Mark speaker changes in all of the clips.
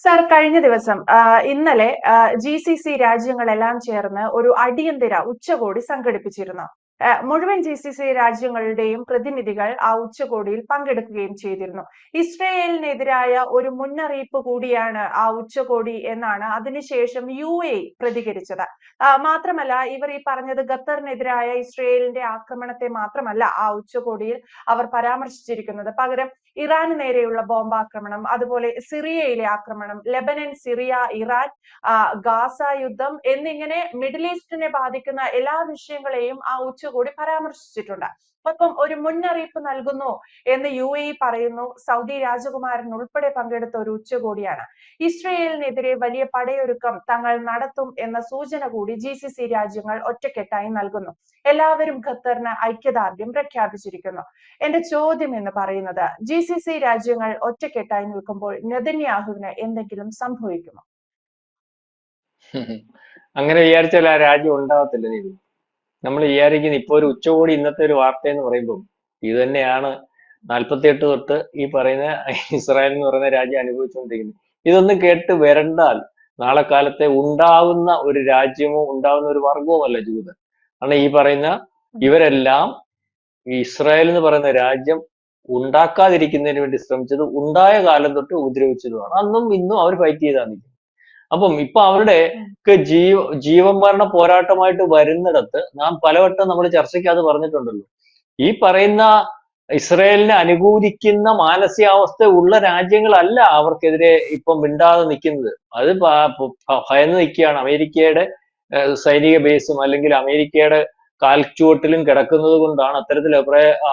Speaker 1: Sir, കഴിഞ്ഞ ദിവസം ഇന്നലെ GCC രാജ്യങ്ങളെല്ലാം ചേർന്ന് ഒരു അടിയന്തര ഉച്ചകോടി സംഘടിപ്പിച്ചിരുന്നു. മുഴുവൻ GCC രാജ്യങ്ങളുടെയും പ്രതിനിധികൾ ആ ഉച്ചകോടിയിൽ പങ്കെടുക്കുകയും ചെയ്തിരുന്നു. ഇസ്രയേലിനെതിരായ ഒരു മുന്നറിയിപ്പ് കൂടിയാണ് ആ ഉച്ചകോടി എന്നാണ് അതിനുശേഷം UAE പ്രതികരിച്ചത്. മാത്രമല്ല, ഇവർ ഈ പറഞ്ഞത് ഖത്തറിനെതിരായ ഇസ്രയേലിന്റെ ആക്രമണത്തെ മാത്രമല്ല ആ ഉച്ചകോടിയിൽ അവർ പരാമർശിച്ചിരിക്കുന്നത്. പകരം ഇറാന് നേരെയുള്ള ബോംബാക്രമണം, അതുപോലെ സിറിയയിലെ ആക്രമണം, ലെബനൻ, സിറിയ, ഇറാൻ, ഗാസ യുദ്ധം എന്നിങ്ങനെ മിഡിൽ ഈസ്റ്റിനെ ബാധിക്കുന്ന എല്ലാ വിഷയങ്ങളെയും ആ ഉച്ചകോടി പരാമർശിച്ചിട്ടുണ്ട്. ഒപ്പം ഒരു മുന്നറിയിപ്പ് നൽകുന്നു എന്ന് UAE പറയുന്നു. സൗദി രാജകുമാരൻ ഉൾപ്പെടെ പങ്കെടുത്ത ഒരു ഉച്ചകോടിയാണ്. ഇസ്രയേലിനെതിരെ വലിയ പടയൊരുക്കം തങ്ങൾ നടത്തും എന്ന സൂചന കൂടി GCC രാജ്യങ്ങൾ ഒറ്റക്കെട്ടായി നൽകുന്നു. എല്ലാവരും ഖത്തറിന് ഐക്യദാർഢ്യം പ്രഖ്യാപിച്ചിരിക്കുന്നു. എന്റെ ചോദ്യം എന്ന് പറയുന്നത്, GCC രാജ്യങ്ങൾ ഒറ്റക്കെട്ടായി നിൽക്കുമ്പോൾ നെതന്യാഹുവിന് എന്തെങ്കിലും സംഭവിക്കുമോ?
Speaker 2: അങ്ങനെ വിചാരിച്ചാൽ ആ രാജ്യം ഉണ്ടാകത്തില്ല. നമ്മൾ വിചാരിക്കുന്ന ഇപ്പൊ ഒരു ഉച്ചകോടി, ഇന്നത്തെ ഒരു വാർത്ത എന്ന് പറയുമ്പോൾ ഇത് തന്നെയാണ് 48 തൊട്ട് ഈ പറയുന്ന ഇസ്രായേൽ എന്ന് പറയുന്ന രാജ്യം അനുഭവിച്ചുകൊണ്ടിരിക്കുന്നത്. ഇതൊന്നും കേട്ട് വരണ്ടാൽ നാളെ കാലത്തെ ഉണ്ടാവുന്ന ഒരു രാജ്യമോ ഉണ്ടാവുന്ന ഒരു വർഗവും അല്ല ജൂതൻ. കാരണം ഈ പറയുന്ന ഇവരെല്ലാം ഈ ഇസ്രായേൽ എന്ന് പറയുന്ന രാജ്യം ഉണ്ടാക്കാതിരിക്കുന്നതിന് വേണ്ടി ശ്രമിച്ചത്, ഉണ്ടായ കാലം തൊട്ട് ഉപദ്രവിച്ചതുമാണ്. അന്നും ഇന്നും അവർ ഫൈറ്റ് ചെയ്താണ് നിൽക്കുന്നത്. അപ്പം ഇപ്പൊ അവരുടെ ജീവൻ മരണ പോരാട്ടമായിട്ട് വരുന്നിടത്ത് നാം പലവട്ടം നമ്മൾ ചർച്ചയ്ക്കകത്ത് പറഞ്ഞിട്ടുണ്ടല്ലോ, ഈ പറയുന്ന ഇസ്രായേലിനെ അനുകൂലിക്കുന്ന മാനസികാവസ്ഥ ഉള്ള രാജ്യങ്ങളല്ല അവർക്കെതിരെ ഇപ്പം മിണ്ടാതെ നിൽക്കുന്നത്. അത് ഭയന്ന് നിൽക്കുകയാണ്. അമേരിക്കയുടെ സൈനിക ബേസും അല്ലെങ്കിൽ അമേരിക്കയുടെ കാൽച്ചുവട്ടിലും കിടക്കുന്നത് കൊണ്ടാണ് അത്തരത്തിൽ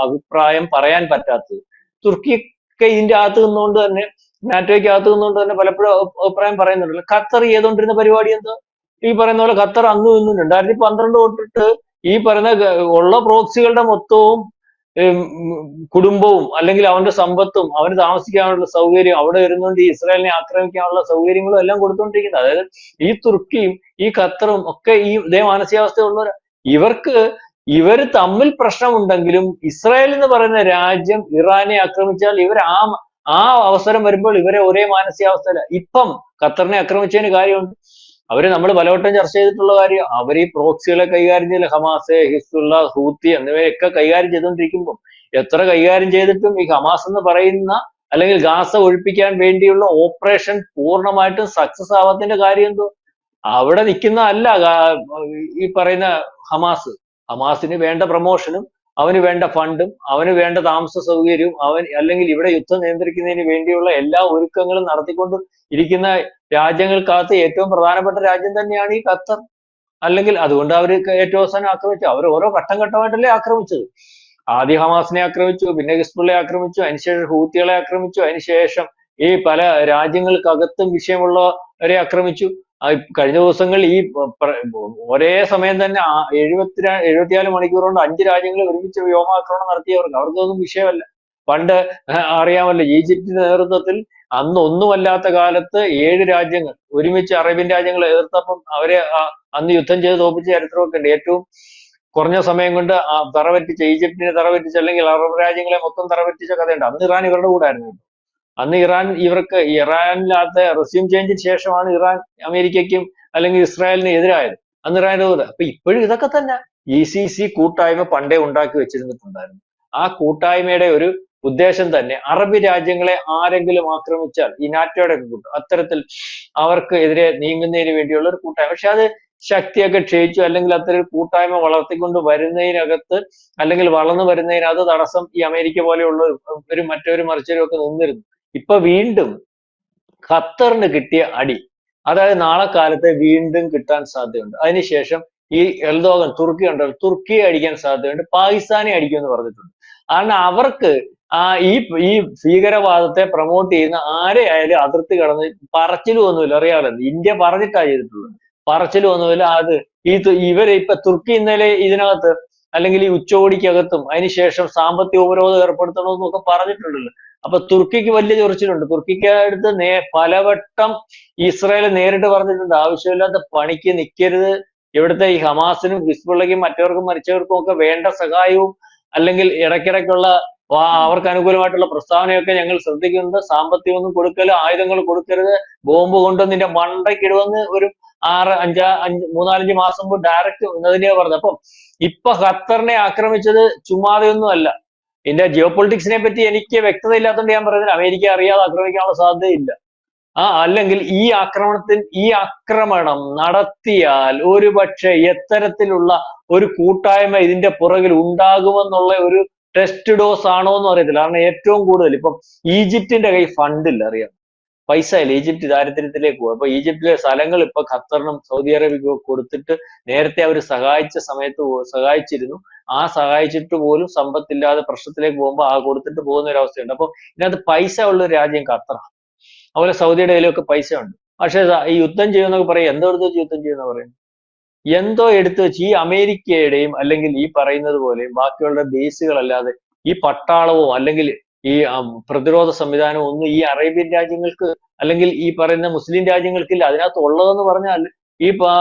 Speaker 2: അഭിപ്രായം പറയാൻ പറ്റാത്തത്. തുർക്കിയൊക്കെ ഇതിന്റെ അകത്ത് നിന്നുകൊണ്ട് തന്നെ, നാറ്റോയ്ക്ക് അകത്ത് നിന്നുകൊണ്ട് തന്നെ പലപ്പോഴും അഭിപ്രായം പറയുന്നുണ്ടല്ലോ. ഖത്തർ ചെയ്തുകൊണ്ടിരുന്ന പരിപാടി എന്താ? ഈ പറയുന്ന പോലെ ഖത്തർ അന്നും ഇന്നും 2012 തൊട്ടിട്ട് ഈ പറയുന്ന ഉള്ള പ്രോക്സികളുടെ മൊത്തവും കുടുംബവും അല്ലെങ്കിൽ അവന്റെ സമ്പത്തും അവന് താമസിക്കാനുള്ള സൗകര്യം, അവിടെ വരുന്നുണ്ട് ഈ ഇസ്രായേലിനെ ആക്രമിക്കാനുള്ള സൗകര്യങ്ങളും എല്ലാം കൊടുത്തുകൊണ്ടിരിക്കുന്നത്. അതായത് ഈ തുർക്കിയും ഈ ഖത്തറും ഒക്കെ ഈ ഇതേ മാനസികാവസ്ഥയുള്ളവർ. ഇവര് തമ്മിൽ പ്രശ്നമുണ്ടെങ്കിലും ഇസ്രായേൽ എന്ന് പറയുന്ന രാജ്യം ഇറാനെ ആക്രമിച്ചാൽ ഇവർ ആ അവസരം വരുമ്പോൾ ഇവരെ ഒരേ മാനസികാവസ്ഥയില. ഇപ്പം ഖത്തറിനെ ആക്രമിച്ചതിന് കാര്യമുണ്ട്. നമ്മൾ പലവട്ടം ചർച്ച ചെയ്തിട്ടുള്ള കാര്യം, അവർ ഈ പ്രോക്സികളെ കൈകാര്യം ചെയ്യില്ല. ഹമാസ്, ഹിസ്ബുള്ള, ഹൂത്തി എന്നിവയൊക്കെ കൈകാര്യം ചെയ്തുകൊണ്ടിരിക്കുമ്പോൾ എത്ര കൈകാര്യം ചെയ്തിട്ടും ഈ ഹമാസ് എന്ന് പറയുന്ന അല്ലെങ്കിൽ ഗാസ ഒഴിപ്പിക്കാൻ വേണ്ടിയുള്ള ഓപ്പറേഷൻ പൂർണ്ണമായിട്ടും സക്സസ് ആവാത്തതിന്റെ കാര്യം എന്തോ? അവിടെ നിൽക്കുന്ന അല്ല ഈ പറയുന്ന ഹമാസിന് വേണ്ട പ്രൊമോഷനും അവന് വേണ്ട ഫണ്ടും അവന് വേണ്ട താമസ സൗകര്യവും അല്ലെങ്കിൽ ഇവിടെ യുദ്ധം നിയന്ത്രിക്കുന്നതിന് വേണ്ടിയുള്ള എല്ലാ ഒരുക്കങ്ങളും നടത്തിക്കൊണ്ട് ഇരിക്കുന്ന രാജ്യങ്ങൾക്കകത്ത് ഏറ്റവും പ്രധാനപ്പെട്ട രാജ്യം തന്നെയാണ് ഈ ഖത്തർ. അല്ലെങ്കിൽ അതുകൊണ്ട് അവർ ഏറ്റവും അവസാനം ആക്രമിച്ചു. അവർ ഓരോ ഘട്ടം ഘട്ടമായിട്ടല്ലേ ആക്രമിച്ചത്. ആദ്യം ഹമാസിനെ ആക്രമിച്ചു, പിന്നെ ഹിസ്ബുള്ളയെ ആക്രമിച്ചു, അതിനുശേഷം ഹൂത്തികളെ ആക്രമിച്ചു, അതിനുശേഷം ഈ പല രാജ്യങ്ങൾക്കകത്തും വിഷയമുള്ളവരെ ആക്രമിച്ചു. കഴിഞ്ഞ ദിവസങ്ങളിൽ ഈ ഒരേ സമയം തന്നെ 74 മണിക്കൂർ കൊണ്ട് 5 രാജ്യങ്ങളിൽ ഒരുമിച്ച് വ്യോമാക്രമണം അവർക്കൊന്നും വിഷയമല്ല. പണ്ട് അറിയാമല്ലോ, ഈജിപ്തിന്റെ നേതൃത്വത്തിൽ അന്ന് ഒന്നുമല്ലാത്ത കാലത്ത് 7 രാജ്യങ്ങൾ ഒരുമിച്ച് അറേബ്യൻ രാജ്യങ്ങൾ എതിർത്തപ്പം അവരെ അന്ന് യുദ്ധം ചെയ്ത് തോൽപ്പിച്ച ചരിത്രമൊക്കെ ഉണ്ട്. ഏറ്റവും കുറഞ്ഞ സമയം കൊണ്ട് തറപറ്റിച്ച ഈജിപ്തിനെ തറപറ്റിച്ച അല്ലെങ്കിൽ അറബ് രാജ്യങ്ങളെ മൊത്തം തറപറ്റിച്ച കഥയുണ്ട്. അന്ന് ഇറാൻ ഇവരുടെ കൂടെ ആയിരുന്നു. അന്ന് ഇറാനിനകത്ത് റെസ്യൂം ചേഞ്ചിന് ശേഷമാണ് ഇറാൻ അമേരിക്കയ്ക്കും അല്ലെങ്കിൽ ഇസ്രായേലിനും എതിരായത്. അന്ന് ഇറാന്റെ കൂടെ. അപ്പൊ ഇപ്പോഴും ഇതൊക്കെ തന്നെ GCC കൂട്ടായ്മ പണ്ടേ ഉണ്ടാക്കി വെച്ചിരുന്നിട്ടുണ്ടായിരുന്നു. ആ കൂട്ടായ്മയുടെ ഒരു ഉദ്ദേശം തന്നെ അറബ് രാജ്യങ്ങളെ ആരെങ്കിലും ആക്രമിച്ചാൽ ഈ നാറ്റോയുടെ കൂട്ടം അത്തരത്തിൽ അവർക്ക് എതിരെ നീങ്ങുന്നതിന് വേണ്ടിയുള്ള ഒരു കൂട്ടായ്മ. പക്ഷെ അത് ശക്തിയൊക്കെ ക്ഷയിച്ചു, അല്ലെങ്കിൽ അത്തരം ഒരു കൂട്ടായ്മ വളർത്തിക്കൊണ്ട് വരുന്നതിനകത്ത് അല്ലെങ്കിൽ വളർന്നു വരുന്നതിനകത്ത് തടസ്സം ഈ അമേരിക്ക പോലെയുള്ള മറ്റൊരു മറിച്ചവരും ഒക്കെ നിന്നിരുന്നു. ഇപ്പൊ വീണ്ടും ഖത്തറിന് കിട്ടിയ അടി, അതായത് നാളെ കാലത്തെ വീണ്ടും കിട്ടാൻ സാധ്യതയുണ്ട്. അതിനുശേഷം ഈ എർദോഗൻ തുർക്കിയെ അടിക്കാൻ സാധ്യതയുണ്ട്, പാകിസ്ഥാനെ അടിക്കുമെന്ന് പറഞ്ഞിട്ടുണ്ട്. കാരണം അവർക്ക് ഈ ഭീകരവാദത്തെ പ്രൊമോട്ട് ചെയ്യുന്ന ആരെയായാലും അതിർത്തി കടന്ന് പറച്ചിലും ഒന്നുമില്ല. അറിയാമല്ലോ, ഇന്ത്യ പറഞ്ഞിട്ടാ ചെയ്തിട്ടുള്ളത്. പറച്ചിലും ഒന്നുമില്ല. ഇവരെ ഇപ്പൊ തുർക്കി ഇന്നലെ ഇതിനകത്ത് അല്ലെങ്കിൽ ഈ ഉച്ചകോടിക്കകത്തും അതിനുശേഷം സാമ്പത്തിക ഉപരോധം ഏർപ്പെടുത്തണമെന്നൊക്കെ പറഞ്ഞിട്ടുണ്ടല്ലോ. അപ്പൊ തുർക്കിക്ക് വലിയ ചൊറിച്ചിലുണ്ട്. തുർക്കിക്ക് അടുത്ത് പലവട്ടം ഇസ്രായേൽ നേരിട്ട് പറഞ്ഞിട്ടുണ്ട്, ആവശ്യമില്ലാത്ത പണിക്ക് നിൽക്കരുത്, ഇവിടുത്തെ ഈ ഹമാസിനും ഹിസ്ബുള്ളയ്ക്കും മറ്റവർക്കും മരിച്ചവർക്കും ഒക്കെ വേണ്ട സഹായവും അല്ലെങ്കിൽ ഇടയ്ക്കിടയ്ക്കുള്ള അവർക്ക് അനുകൂലമായിട്ടുള്ള പ്രസ്താവനയൊക്കെ ഞങ്ങൾ ശ്രദ്ധിക്കുന്നുണ്ട്. സാമ്പത്തികമൊന്നും കൊടുക്കല്, ആയുധങ്ങൾ കൊടുക്കരുത്, ബോംബ് കൊണ്ട് നിന്റെ മണ്ടയ്ക്കിടുവെന്ന് ഒരു 3-4-5 മാസം മുമ്പ് ഡയറക്റ്റ് തന്നെയാ പറഞ്ഞത്. അപ്പം ഇപ്പൊ ഖത്തറിനെ ആക്രമിച്ചത് ചുമ്മാതെയൊന്നും അല്ല. ഇതിന്റെ ജിയോ പൊളിറ്റിക്സിനെ പറ്റി എനിക്ക് വ്യക്തത ഇല്ലാത്തതുകൊണ്ട് ഞാൻ പറയുന്നത് അമേരിക്ക അറിയാതെ ആക്രമിക്കാനുള്ള സാധ്യതയില്ല. അല്ലെങ്കിൽ ഈ ആക്രമണം നടത്തിയാൽ ഒരുപക്ഷെ എത്തരത്തിലുള്ള ഒരു കൂട്ടായ്മ ഇതിന്റെ പുറകിൽ ഉണ്ടാകുമെന്നുള്ള ഒരു ടെസ്റ്റ് ഡോസ് ആണോ എന്ന് അറിയത്തില്ല. കാരണം ഏറ്റവും കൂടുതൽ ഇപ്പം ഈജിപ്തിന്റെ കയ്യിൽ ഫണ്ടില്ല, അറിയാം, പൈസ ഇല്ല. ഈജിപ്ത് ദാരിദ്ര്യത്തിലേക്ക് പോകും. അപ്പൊ ഈജിപ്തിലെ സ്ഥലങ്ങൾ ഇപ്പൊ ഖത്തറിനും സൗദി അറേബ്യക്കും കൊടുത്തിട്ട് നേരത്തെ അവർ സഹായിച്ചിരുന്നു. ആ സഹായിച്ചിട്ട് പോലും സമ്പത്തില്ലാതെ പ്രശ്നത്തിലേക്ക് പോകുമ്പോൾ കൊടുത്തിട്ട് പോകുന്ന ഒരു അവസ്ഥയുണ്ട്. അപ്പൊ ഇതിനകത്ത് പൈസ ഉള്ള ഒരു രാജ്യം ഖത്തറാണ്. അതുപോലെ സൗദിയുടെ കയ്യിലൊക്കെ പൈസ ഉണ്ട്. പക്ഷെ ഈ യുദ്ധം ചെയ്യുന്നൊക്കെ പറയും, എന്തോ എടുത്ത് യുദ്ധം ചെയ്യുന്ന പറയും, എന്തോ എടുത്തു വെച്ച് ഈ അമേരിക്കയുടെയും അല്ലെങ്കിൽ ഈ പറയുന്നത് പോലെയും ബാക്കിയുള്ള ബേസുകളല്ലാതെ ഈ പട്ടാളവും അല്ലെങ്കിൽ ഈ പ്രതിരോധ സംവിധാനവും ഒന്നും ഈ അറേബ്യൻ രാജ്യങ്ങൾക്ക് അല്ലെങ്കിൽ ഈ പറയുന്ന മുസ്ലിം രാജ്യങ്ങൾക്കില്ല. അതിനകത്ത് ഉള്ളതെന്ന് പറഞ്ഞാൽ ഈ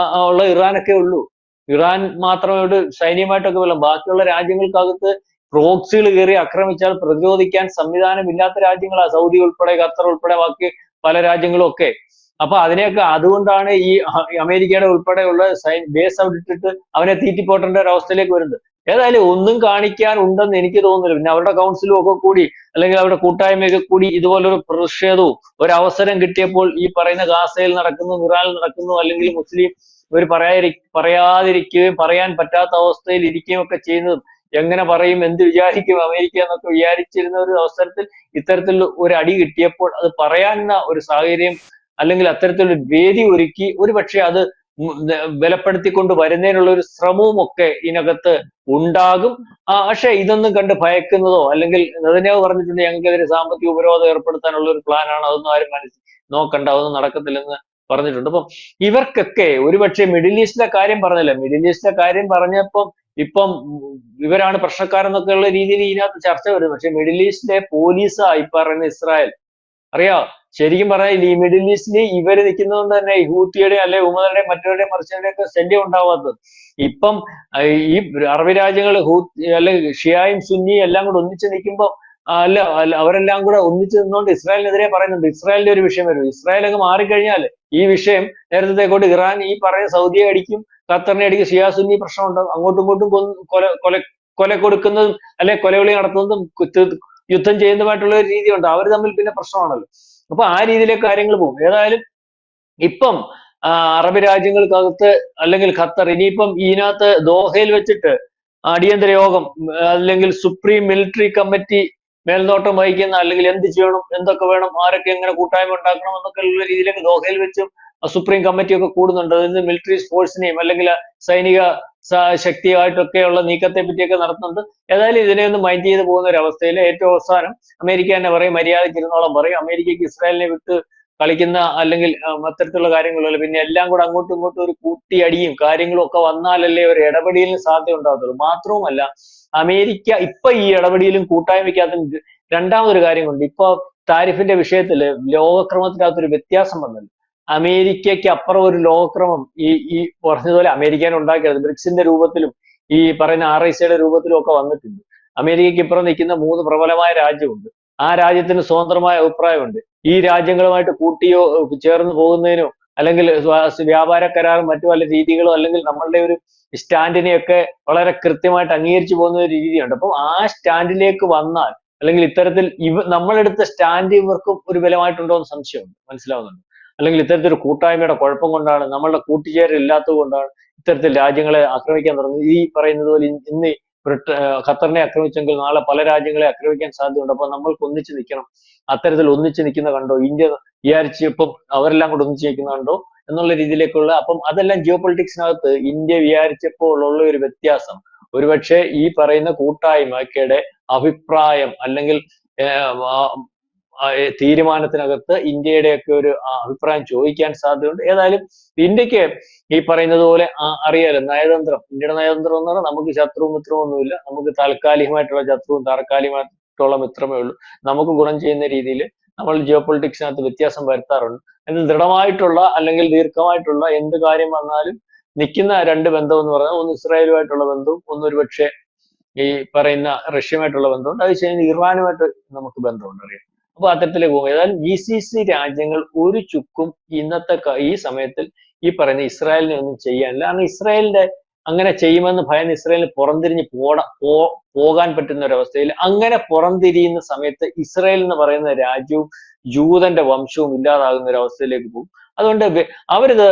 Speaker 2: ഉള്ള ഇറാനൊക്കെ ഉള്ളൂ. ഇറാൻ മാത്രമേ സൈന്യമായിട്ടൊക്കെ വല്ല, ബാക്കിയുള്ള രാജ്യങ്ങൾക്കകത്ത് പ്രോക്സികൾ കയറി ആക്രമിച്ചാൽ പ്രതിരോധിക്കാൻ സംവിധാനം ഇല്ലാത്ത രാജ്യങ്ങളാണ് സൗദി ഉൾപ്പെടെ, ഖത്തർ ഉൾപ്പെടെ, ബാക്കി പല രാജ്യങ്ങളും ഒക്കെ. അപ്പൊ അതിനെയൊക്കെ അതുകൊണ്ടാണ് ഈ അമേരിക്കയുടെ ഉൾപ്പെടെയുള്ള ബേസ് അവിടെ ഇട്ടിട്ട് അവനെ തീറ്റിപ്പോട്ടേണ്ട ഒരു അവസ്ഥയിലേക്ക് വരുന്നത്. ഏതായാലും ഒന്നും കാണിക്കാൻ ഉണ്ടെന്ന് എനിക്ക് തോന്നുന്നില്ല. പിന്നെ അവരുടെ കൗൺസിലും ഒക്കെ കൂടി അല്ലെങ്കിൽ അവരുടെ കൂട്ടായ്മയൊക്കെ കൂടി ഇതുപോലൊരു പ്രതിഷേധവും ഒരു അവസരം കിട്ടിയപ്പോൾ ഈ പറയുന്ന ഗാസയിൽ നടക്കുന്നു, ഇറാനിൽ നടക്കുന്നു, അല്ലെങ്കിൽ മുസ്ലിം ഇവർ പറയാതിരിക്കുകയും പറയാൻ പറ്റാത്ത അവസ്ഥയിൽ ഇരിക്കുകയും ഒക്കെ ചെയ്യുന്നതും എങ്ങനെ പറയും, എന്ത് വിചാരിക്കും അമേരിക്ക എന്നൊക്കെ വിചാരിച്ചിരുന്ന ഒരു അവസരത്തിൽ ഇത്തരത്തിൽ ഒരു അടി കിട്ടിയപ്പോൾ അത് പറയാവുന്ന ഒരു സാഹചര്യം അല്ലെങ്കിൽ അത്തരത്തിലൊരു വേദി ഒരുക്കി ഒരുപക്ഷെ അത് ബലപ്പെടുത്തിക്കൊണ്ട് വരുന്നതിനുള്ള ഒരു ശ്രമവും ഒക്കെ ഇതിനകത്ത് ഉണ്ടാകും. പക്ഷെ ഇതൊന്നും കണ്ട് ഭയക്കുന്നതോ അല്ലെങ്കിൽ നെതന്യാഹു പറഞ്ഞിട്ടുണ്ട് ഞങ്ങൾക്കെതിരെ സാമ്പത്തിക ഉപരോധം ഏർപ്പെടുത്താനുള്ള ഒരു പ്ലാനാണ്, അതൊന്നും ആരും നോക്കണ്ട, അതൊന്നും നടക്കത്തില്ലെന്ന് പറഞ്ഞിട്ടുണ്ട്. അപ്പം ഇവർക്കൊക്കെ ഒരുപക്ഷെ മിഡിൽ ഈസ്റ്റിലെ കാര്യം പറഞ്ഞില്ല, മിഡിൽ ഈസ്റ്റിലെ കാര്യം പറഞ്ഞപ്പം ഇപ്പം ഇവരാണ് പ്രശ്നക്കാരെന്നൊക്കെ ഉള്ള രീതിയിൽ ഇതിനകത്ത് ചർച്ച വരുന്നത്. പക്ഷെ മിഡിൽ ഈസ്റ്റിലെ പോലീസാ ഈ പറയുന്ന ഇസ്രായേൽ. അറിയാ, ശരിക്കും പറഞ്ഞാൽ ഈ മിഡിൽ ഈസ്റ്റിൽ ഇവര് നിൽക്കുന്നത് കൊണ്ട് തന്നെ ഹൂത്തിയുടെ അല്ലെ ഉമറുടെയും മറ്റവരുടെയും മറിച്ചവരുടെയും ഒക്കെ ശല്യം ഉണ്ടാവാത്തത്. ഇപ്പം ഈ അറബ് രാജ്യങ്ങൾ അല്ലെ ഷിയായും സുന്നിയും എല്ലാം കൂടെ ഒന്നിച്ച് നിൽക്കുമ്പോൾ അല്ല അവരെല്ലാം കൂടെ ഒന്നിച്ച് നിന്നുകൊണ്ട് ഇസ്രായേലിനെതിരെ പറയുന്നുണ്ട്. ഇസ്രായേലിന്റെ ഒരു വിഷയം വരും, ഇസ്രായേൽ അങ്ങ് മാറിക്കഴിഞ്ഞാൽ ഈ വിഷയം നേരത്തേക്കോട്ട് ഇറാൻ ഈ പറയുന്ന സൗദിയെ അടിക്കും, ഖത്തറിനെ അടിക്കും, ഷിയാ സുന്നി പ്രശ്നം ഉണ്ടാവും, അങ്ങോട്ടും ഇങ്ങോട്ടും കൊല കൊടുക്കുന്നതും അല്ലെ കൊലവിളി നടത്തുന്നതും യുദ്ധം ചെയ്യുന്നതുമായിട്ടുള്ള ഒരു രീതിയുണ്ട്. അവർ തമ്മിൽ പിന്നെ പ്രശ്നമാണല്ലോ. അപ്പൊ ആ രീതിയിലേക്ക് കാര്യങ്ങൾ പോകും. ഏതായാലും ഇപ്പം അറബ് രാജ്യങ്ങൾക്കകത്ത് അല്ലെങ്കിൽ ഖത്തർ ഇനിയിപ്പം ഇതിനകത്ത് ദോഹയിൽ വെച്ചിട്ട് അടിയന്തര യോഗം അല്ലെങ്കിൽ സുപ്രീം മിലിറ്ററി കമ്മിറ്റി മേൽനോട്ടം വഹിക്കുന്ന അല്ലെങ്കിൽ എന്ത് ചെയ്യണം, എന്തൊക്കെ വേണം, ആരൊക്കെ എങ്ങനെ കൂട്ടായ്മ ഉണ്ടാക്കണം എന്നൊക്കെ ഉള്ള രീതിയിലേക്ക് ദോഹയിൽ വെച്ചും സുപ്രീം കമ്മിറ്റി ഒക്കെ കൂടുന്നുണ്ട്. അതിന് മിലിറ്ററി ഫോഴ്സിനെയും അല്ലെങ്കിൽ സൈനിക ശക്തിയായിട്ടൊക്കെയുള്ള നീക്കത്തെ പറ്റിയൊക്കെ നടത്തുന്നുണ്ട്. ഏതായാലും ഇതിനെയൊന്നും മൈൻഡ് ചെയ്ത് പോകുന്ന ഒരു അവസ്ഥയിൽ ഏറ്റവും അവസാനം അമേരിക്ക തന്നെ പറയും മര്യാദയ്ക്ക് ഇരുന്നോളം പറയും. അമേരിക്കയ്ക്ക് ഇസ്രായേലിനെ വിട്ട് കളിക്കുന്ന അല്ലെങ്കിൽ അത്തരത്തിലുള്ള കാര്യങ്ങളല്ല, പിന്നെ എല്ലാം കൂടെ അങ്ങോട്ടും ഇങ്ങോട്ടും ഒരു കൂട്ടിയടിയും കാര്യങ്ങളും ഒക്കെ വന്നാലല്ലേ ഒരു ഇടപെടലിന് സാധ്യത ഉണ്ടാകത്തുള്ളൂ. മാത്രവുമല്ല അമേരിക്ക ഇപ്പൊ ഈ ഇടപെടലും കൂട്ടായ്മയ്ക്കകത്ത് രണ്ടാമതൊരു കാര്യം കൊണ്ട് ഇപ്പൊ താരിഫിന്റെ വിഷയത്തില് ലോകക്രമത്തിനകത്തൊരു വ്യത്യാസം വന്നല്ലോ. അമേരിക്കയ്ക്ക് അപ്പുറം ഒരു ലോകക്രമം ഈ പറഞ്ഞതുപോലെ അമേരിക്കനെ ഉണ്ടാക്കിയത് ബ്രിക്സിന്റെ രൂപത്തിലും ഈ പറയുന്ന RICയുടെ രൂപത്തിലും ഒക്കെ വന്നിട്ടുണ്ട്. അമേരിക്കയ്ക്ക് ഇപ്പുറം നിൽക്കുന്ന 3 പ്രബലമായ രാജ്യമുണ്ട്. ആ രാജ്യത്തിന് സ്വതന്ത്രമായ അഭിപ്രായമുണ്ട്. ഈ രാജ്യങ്ങളുമായിട്ട് കൂട്ടിയോ ചേർന്ന് പോകുന്നതിനോ അല്ലെങ്കിൽ വ്യാപാര കരാറും മറ്റു പല രീതികളോ അല്ലെങ്കിൽ നമ്മളുടെ ഒരു സ്റ്റാൻഡിനെയൊക്കെ വളരെ കൃത്യമായിട്ട് അംഗീകരിച്ചു പോകുന്ന ഒരു രീതിയുണ്ട്. അപ്പം ആ സ്റ്റാൻഡിലേക്ക് വന്നാൽ അല്ലെങ്കിൽ ഇത്തരത്തിൽ നമ്മളെടുത്ത സ്റ്റാൻഡ് ഇവർക്കും ഒരു ബലമായിട്ടുണ്ടോ എന്ന് സംശയമുണ്ട്, മനസ്സിലാവുന്നുണ്ട്. അല്ലെങ്കിൽ ഇത്തരത്തിലൊരു കൂട്ടായ്മയുടെ കുഴപ്പം കൊണ്ടാണ്, നമ്മളുടെ കൂട്ടുചേരൽ ഇല്ലാത്തത് കൊണ്ടാണ് ഇത്തരത്തിൽ രാജ്യങ്ങളെ ആക്രമിക്കാൻ തുടങ്ങുന്നത്. ഈ പറയുന്നത് പോലെ ഇന്ന് ഖത്തറിനെ ആക്രമിച്ചെങ്കിൽ നാളെ പല രാജ്യങ്ങളെ ആക്രമിക്കാൻ സാധ്യതയുണ്ട്. അപ്പൊ നമ്മൾക്ക് ഒന്നിച്ച് നിൽക്കണം. അത്തരത്തിൽ ഒന്നിച്ച് നിൽക്കുന്ന കണ്ടോ, ഇന്ത്യ വിചാരിച്ചപ്പം അവരെല്ലാം കൂടെ ഒന്നിച്ച് നിൽക്കുന്ന കണ്ടോ എന്നുള്ള രീതിയിലേക്കുള്ള, അപ്പം അതെല്ലാം ജിയോ പൊളിറ്റിക്സിനകത്ത് ഇന്ത്യ വിചാരിച്ചപ്പോൾ ഉള്ള ഒരു വ്യത്യാസം ഒരുപക്ഷെ ഈ പറയുന്ന കൂട്ടായ്മയുടെ അഭിപ്രായം അല്ലെങ്കിൽ തീരുമാനത്തിനകത്ത് ഇന്ത്യയുടെയൊക്കെ ഒരു അഭിപ്രായം ചോദിക്കാൻ സാധ്യതയുണ്ട്. ഏതായാലും ഇന്ത്യക്ക് ഈ പറയുന്നത് പോലെ അറിയാലോ നയതന്ത്രം, ഇന്ത്യയുടെ നയതന്ത്രം എന്ന് പറഞ്ഞാൽ നമുക്ക് ശത്രുവും മിത്രവും ഒന്നുമില്ല, നമുക്ക് താൽക്കാലികമായിട്ടുള്ള ശത്രുവും താൽക്കാലികമായിട്ടുള്ള മിത്രമേ ഉള്ളൂ. നമുക്ക് ഗുണം ചെയ്യുന്ന രീതിയിൽ നമ്മൾ ജിയോ പൊളിറ്റിക്സിനകത്ത് വ്യത്യാസം വരുത്താറുണ്ട്. എന്നാൽ ദൃഢമായിട്ടുള്ള അല്ലെങ്കിൽ ദീർഘമായിട്ടുള്ള എന്ത് കാര്യം വന്നാലും നിൽക്കുന്ന രണ്ട് ബന്ധം എന്ന് പറഞ്ഞാൽ ഒന്ന് ഇസ്രായേലുമായിട്ടുള്ള ബന്ധവും ഒന്ന് ഒരുപക്ഷെ ഈ പറയുന്ന റഷ്യയുമായിട്ടുള്ള ബന്ധമുണ്ട്, അത് വെച്ച് കഴിഞ്ഞാൽ ഇറാനുമായിട്ട് നമുക്ക് ബന്ധമുണ്ട്, അറിയാം. അപ്പൊ അത്തരത്തിലേക്ക് പോകും. ഏതായാലും GCC രാജ്യങ്ങൾ ഒരു ചുക്കും ഇന്നത്തെ ഈ സമയത്തിൽ ഈ പറയുന്ന ഇസ്രായേലിനെ ഒന്നും ചെയ്യാനില്ല. കാരണം ഇസ്രായേലിന്റെ അങ്ങനെ ചെയ്യുമെന്ന് ഭയന്ന് ഇസ്രായേലിന് പുറംതിരിഞ്ഞ് പോകാൻ പറ്റുന്ന ഒരവസ്ഥയിൽ, അങ്ങനെ പുറംതിരിയുന്ന സമയത്ത് ഇസ്രായേൽ എന്ന് പറയുന്ന രാജ്യവും ജൂതന്റെ വംശവും ഇല്ലാതാകുന്ന ഒരു അവസ്ഥയിലേക്ക് പോകും. അതുകൊണ്ട് അവരിത്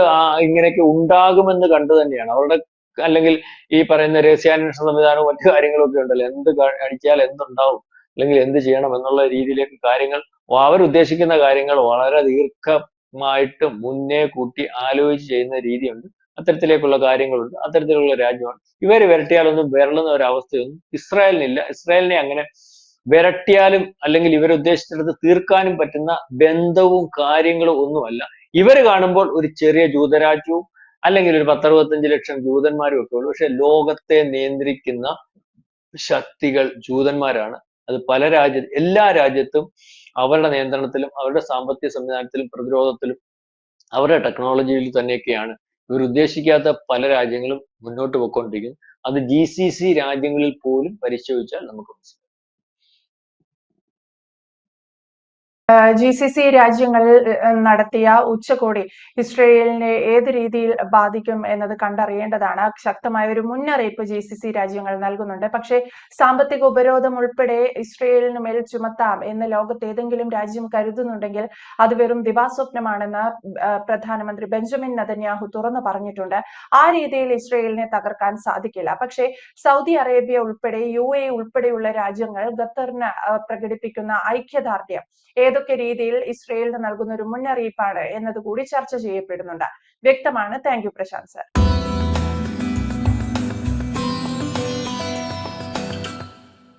Speaker 2: ഇങ്ങനെയൊക്കെ ഉണ്ടാകുമെന്ന് കണ്ടു തന്നെയാണ് അവരുടെ, അല്ലെങ്കിൽ ഈ പറയുന്ന രഹസ്യാന്വേഷണ സംവിധാനവും മറ്റു കാര്യങ്ങളും ഒക്കെ ഉണ്ടല്ലോ, എന്ത് അടിച്ചാൽ എന്തുണ്ടാവും അല്ലെങ്കിൽ എന്ത് ചെയ്യണം എന്നുള്ള രീതിയിലേക്ക് കാര്യങ്ങൾ, അവരുദ്ദേശിക്കുന്ന കാര്യങ്ങൾ വളരെ ദീർഘമായിട്ട് മുന്നേ കൂട്ടി ആലോചിച്ച് ചെയ്യുന്ന രീതിയുണ്ട്. അത്തരത്തിലേക്കുള്ള കാര്യങ്ങളുണ്ട്. അത്തരത്തിലുള്ള രാജ്യമാണ്. ഇവരെ വിരട്ടിയാലൊന്നും വിരളുന്ന ഒരവസ്ഥയൊന്നും ഇസ്രായേലിനില്ല. ഇസ്രായേലിനെ അങ്ങനെ വിരട്ടിയാലും അല്ലെങ്കിൽ ഇവരുദ്ദേശിച്ചിടത്ത് തീർക്കാനും പറ്റുന്ന ബന്ധവും കാര്യങ്ങളും ഒന്നുമല്ല. ഇവര് കാണുമ്പോൾ ഒരു ചെറിയ ജൂതരാജ്യവും അല്ലെങ്കിൽ ഒരു 10-65 ലക്ഷം ജൂതന്മാരും ഒക്കെ ഉള്ളൂ. പക്ഷെ ലോകത്തെ നിയന്ത്രിക്കുന്ന ശക്തികൾ ജൂതന്മാരാണ്. അത് എല്ലാ രാജ്യത്തും അവരുടെ നിയന്ത്രണത്തിലും അവരുടെ സാമ്പത്തിക സംവിധാനത്തിലും പ്രതിരോധത്തിലും അവരുടെ ടെക്നോളജിയിൽ തന്നെയൊക്കെയാണ് ഇവർ ഉദ്ദേശിക്കാത്ത പല രാജ്യങ്ങളും മുന്നോട്ട് പോയിക്കൊണ്ടിരിക്കുന്നത്. അത് GCC രാജ്യങ്ങളിൽ പോലും പരിശോധിച്ചാൽ നമുക്ക് മനസ്സിലാവും.
Speaker 1: GCC രാജ്യങ്ങളിൽ നടത്തിയ ഉച്ചകോടി ഇസ്രയേലിനെ ഏത് രീതിയിൽ ബാധിക്കും എന്നത് കണ്ടറിയേണ്ടതാണ്. ശക്തമായ ഒരു മുന്നറിയിപ്പ് GCC രാജ്യങ്ങൾ നൽകുന്നുണ്ട്. പക്ഷേ സാമ്പത്തിക ഉപരോധം ഉൾപ്പെടെ ഇസ്രയേലിന് മേൽ ചുമത്താം എന്ന് ലോകത്ത് ഏതെങ്കിലും രാജ്യം കരുതുന്നുണ്ടെങ്കിൽ അത് വെറും ദിവാസ്വപ്നമാണെന്ന് പ്രധാനമന്ത്രി ബെഞ്ചമിൻ നെതന്യാഹു തുറന്നു പറഞ്ഞിട്ടുണ്ട്. ആ രീതിയിൽ ഇസ്രയേലിനെ തകർക്കാൻ സാധിക്കില്ല. പക്ഷേ സൗദി അറേബ്യ ഉൾപ്പെടെ UAE ഉൾപ്പെടെയുള്ള രാജ്യങ്ങൾ ഖത്തറിന് പ്രകടിപ്പിക്കുന്ന ഐക്യദാർഢ്യം ഏതൊക്കെ രീതിയിൽ ഇസ്രയേലിന് നൽകുന്ന ഒരു മുന്നറിയിപ്പാണ് എന്നതുകൂടി ചർച്ച ചെയ്യപ്പെടുന്നുണ്ട്. വ്യക്തമാണ്. Thank you Prashant sir.